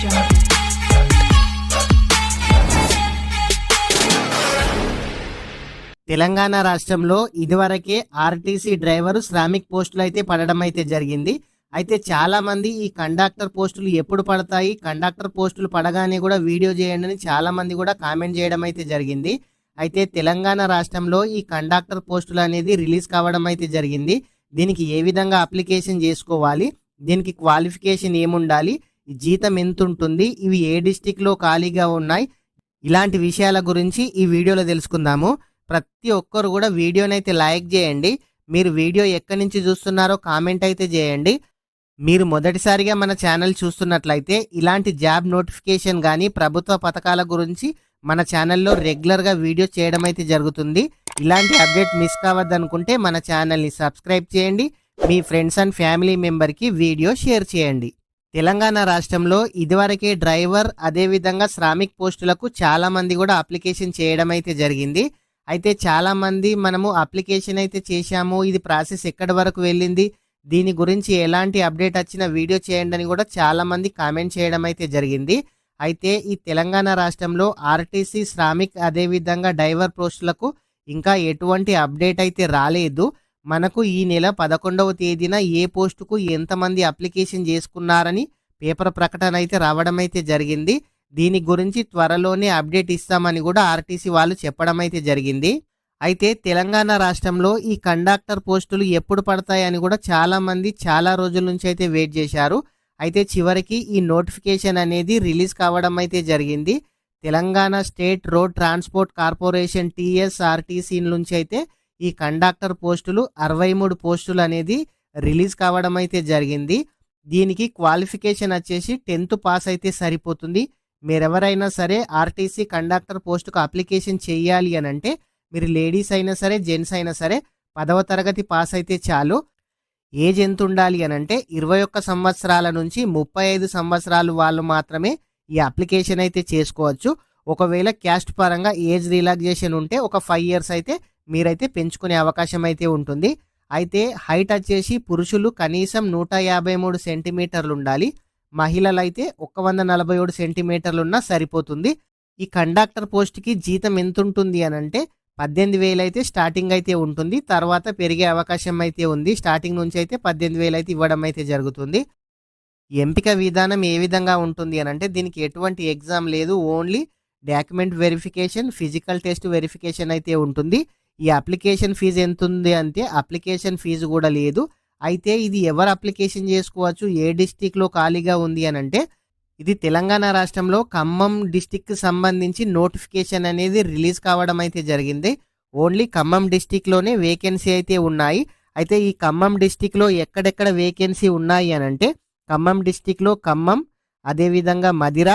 jungle. Telangana రాష్ట్రంలో ఇదివరకే RTC driver Shramik పోస్టులు అయితే పడడం అయితే జరిగింది. అయితే చాలా మంది ఈ కండక్టర్ పోస్టులు ఎప్పుడు పడతాయి, కండక్టర్ పోస్టులు పడగానే కూడా వీడియో చేయండి అని చాలా మంది కూడా కామెంట్ చేయడం అయితే జరిగింది. అయితే తెలంగాణ రాష్ట్రంలో ఈ కండక్టర్ పోస్టులు అనేది రిలీజ్ కావడం అయితే జరిగింది. దీనికి ఏ విధంగా అప్లికేషన్ చేసుకోవాలి, దీనికి క్వాలిఫికేషన్ ఏముండాలి, జీతం ఎంత ఉంటుంది, ఇవి ఏ డిస్టిక్లో ఖాళీగా ఉన్నాయి, ఇలాంటి విషయాల గురించి ఈ వీడియోలో తెలుసుకుందాము. ప్రతి ఒక్కరు కూడా వీడియోనైతే లైక్ చేయండి. మీరు వీడియో ఎక్కడి నుంచి చూస్తున్నారో కామెంట్ అయితే చేయండి. మీరు మొదటిసారిగా మన ఛానల్ చూస్తున్నట్లయితే ఇలాంటి జాబ్ నోటిఫికేషన్ కానీ ప్రభుత్వ పథకాల గురించి మన ఛానల్లో రెగ్యులర్గా వీడియో చేయడం అయితే జరుగుతుంది. ఇలాంటి అప్డేట్ మిస్ కావద్దనుకుంటే మన ఛానల్ని సబ్స్క్రైబ్ చేయండి. మీ ఫ్రెండ్స్ అండ్ ఫ్యామిలీ మెంబర్కి వీడియో షేర్ చేయండి. తెలంగాణ రాష్ట్రంలో ఇదివరకే డ్రైవర్ అదేవిధంగా శ్రామిక్ పోస్టులకు చాలామంది కూడా అప్లికేషన్ చేయడం అయితే జరిగింది. అయితే చాలామంది మనము అప్లికేషన్ అయితే చేశాము, ఇది ప్రాసెస్ ఎక్కడి వరకు వెళ్ళింది, దీని గురించి ఎలాంటి అప్డేట్ వచ్చిన వీడియో చేయండి అని కూడా చాలామంది కామెంట్ చేయడం అయితే జరిగింది. అయితే ఈ తెలంగాణ రాష్ట్రంలో ఆర్టీసీ శ్రామిక్ అదేవిధంగా డ్రైవర్ పోస్టులకు ఇంకా ఎటువంటి అప్డేట్ అయితే రాలేదు. మనకు ఈ నెల 11వ తేదీన ఏ పోస్టుకు ఎంతమంది అప్లికేషన్ చేసుకున్నారని పేపర్ ప్రకటన అయితే రావడం అయితే జరిగింది. దీని గురించి త్వరలోనే అప్డేట్ ఇస్తామని కూడా ఆర్టీసీ వాళ్ళు చెప్పడం అయితే జరిగింది. అయితే తెలంగాణ రాష్ట్రంలో ఈ కండక్టర్ పోస్టులు ఎప్పుడు పడతాయని కూడా చాలామంది చాలా రోజుల నుంచి అయితే వెయిట్ చేశారు. అయితే చివరికి ఈ నోటిఫికేషన్ అనేది రిలీజ్ కావడం అయితే జరిగింది. Telangana state road transport corporation TSRTC నుంచి అయితే ఈ కండక్టర్ పోస్టులు 63 పోస్టులు అనేది రిలీజ్ కావడం అయితే జరిగింది. దీనికి క్వాలిఫికేషన్ వచ్చేసి 10th పాస్ అయితే సరిపోతుంది. మీరెవరైనా సరే ఆర్టీసీ కండక్టర్ పోస్టుకు అప్లికేషన్ చేయాలి అని అంటే మీరు లేడీస్ అయినా సరే జెంట్స్ అయినా సరే 10వ తరగతి పాస్ అయితే చాలు. ఏజ్ ఎంత ఉండాలి అని అంటే 21 సంవత్సరాల నుంచి 35 సంవత్సరాలు వాళ్ళు మాత్రమే ఈ అప్లికేషన్ అయితే చేసుకోవచ్చు. ఒకవేళ క్యాస్ట్ పరంగా ఏజ్ రిలాక్సేషన్ ఉంటే ఒక 5 years అయితే మీరైతే పెంచుకునే అవకాశం అయితే ఉంటుంది. అయితే హైట్ వచ్చేసి పురుషులు కనీసం 153 సెంటీమీటర్లు ఉండాలి, మహిళలు అయితే 147 సెంటీమీటర్లు ఉన్నా సరిపోతుంది. ఈ కండక్టర్ పోస్ట్కి జీతం ఎంత ఉంటుంది అని అంటే 18,000 అయితే స్టార్టింగ్ అయితే ఉంటుంది, తర్వాత పెరిగే అవకాశం అయితే ఉంది. స్టార్టింగ్ నుంచి అయితే 18,000 అయితే ఇవ్వడం అయితే జరుగుతుంది. ఎంపిక విధానం ఏ విధంగా ఉంటుంది అని అంటే దీనికి ఎటువంటి ఎగ్జామ్ లేదు, only document verification, physical test verification అయితే ఉంటుంది. ఈ అప్లికేషన్ ఫీజు ఎంత ఉంది అంటే అప్లికేషన్ ఫీజు కూడా లేదు. అయితే ఇది ఎవరు అప్లికేషన్ చేసుకోవచ్చు, ఏ డిస్టిక్లో ఖాళీగా ఉంది అని అంటే ఇది తెలంగాణ రాష్ట్రంలో ఖమ్మం డిస్టిక్కి సంబంధించి నోటిఫికేషన్ అనేది రిలీజ్ కావడం అయితే జరిగింది. ఓన్లీ ఖమ్మం డిస్టిక్లోనే వేకెన్సీ అయితే ఉన్నాయి. అయితే ఈ ఖమ్మం డిస్టిక్లో ఎక్కడెక్కడ వేకెన్సీ ఉన్నాయి అని అంటే ఖమ్మం డిస్టిక్లో ఖమ్మం, అదేవిధంగా మదిర,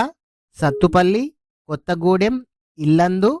సత్తుపల్లి, కొత్తగూడెం, ఇల్లందు,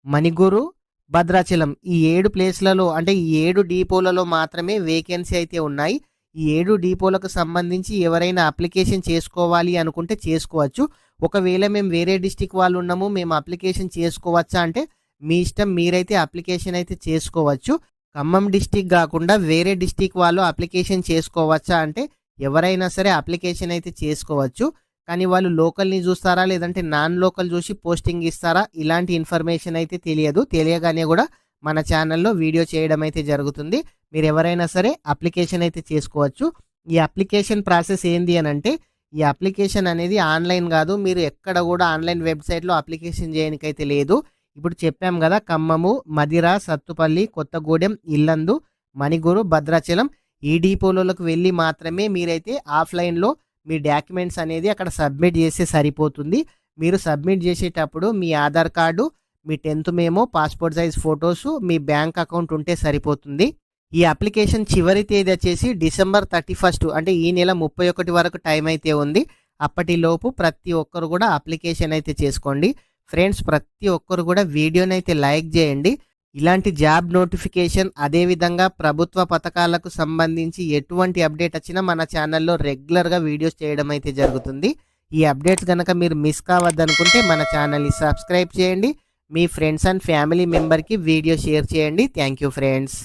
మణిగూరు, భద్రాచలం ఈ 7 ప్లేస్లలో అంటే ఈ 7 డిపోలలో మాత్రమే వేకెన్సీ అయితే ఉన్నాయి. ఈ 7 డిపోలకు సంబంధించి ఎవరైనా అప్లికేషన్ చేసుకోవాలి అనుకుంటే చేసుకోవచ్చు. ఒకవేళ మేము వేరే డిస్టిక్ వాళ్ళు ఉన్నాము, మేము అప్లికేషన్ చేసుకోవచ్చా అంటే మీ ఇష్టం, మీరైతే అప్లికేషన్ అయితే చేసుకోవచ్చు. ఖమ్మం డిస్టిక్ కాకుండా వేరే డిస్టిక్ వాళ్ళు అప్లికేషన్ చేసుకోవచ్చా అంటే ఎవరైనా సరే అప్లికేషన్ అయితే చేసుకోవచ్చు. కానీ వాళ్ళు లోకల్ని చూస్తారా లేదంటే నాన్ లోకల్ చూసి పోస్టింగ్ ఇస్తారా ఇలాంటి ఇన్ఫర్మేషన్ అయితే తెలియదు. తెలియగానే కూడా మన ఛానల్లో వీడియో చేయడం అయితే జరుగుతుంది. మీరు ఎవరైనా సరే అప్లికేషన్ అయితే చేసుకోవచ్చు. ఈ అప్లికేషన్ ప్రాసెస్ ఏంది అని అంటే ఈ అప్లికేషన్ అనేది ఆన్లైన్ కాదు, మీరు ఎక్కడ కూడా ఆన్లైన్ వెబ్సైట్లో అప్లికేషన్ చేయడానికైతే లేదు. ఇప్పుడు చెప్పాం కదా, ఖమ్మము, మదిర, సత్తుపల్లి, కొత్తగూడెం, ఇల్లందు, మణిగూరు, భద్రాచలం ఈ డిపోలకు వెళ్ళి మాత్రమే మీరైతే ఆఫ్లైన్లో మీ డాక్యుమెంట్స్ అనేది అక్కడ సబ్మిట్ చేస్తే సరిపోతుంది. మీరు సబ్మిట్ చేసేటప్పుడు మీ ఆధార్ కార్డు, మీ 10th memo, passport size photos, మీ బ్యాంక్ అకౌంట్ ఉంటే సరిపోతుంది. ఈ అప్లికేషన్ చివరి తేదీ వచ్చేసి December 31 అంటే ఈ నెల 31 వరకు టైం అయితే ఉంది. అప్పటిలోపు ప్రతి ఒక్కరు కూడా అప్లికేషన్ అయితే చేసుకోండి. ఫ్రెండ్స్, ప్రతి ఒక్కరు కూడా వీడియోని అయితే లైక్ చేయండి. ఇలాంటి జాబ్ నోటిఫికేషన్ అదేవిధంగా ప్రభుత్వ పథకాలకు సంబంధించి ఎటువంటి అప్డేట్ వచ్చినా మన ఛానల్లో రెగ్యులర్గా వీడియోస్ చేయడం అయితే జరుగుతుంది. ఈ అప్డేట్స్ కనుక మీరు మిస్ కావద్దనుకుంటే మన ఛానల్ని సబ్స్క్రైబ్ చేయండి. మీ ఫ్రెండ్స్ అండ్ ఫ్యామిలీ మెంబర్కి వీడియో షేర్ చేయండి. Thank you friends.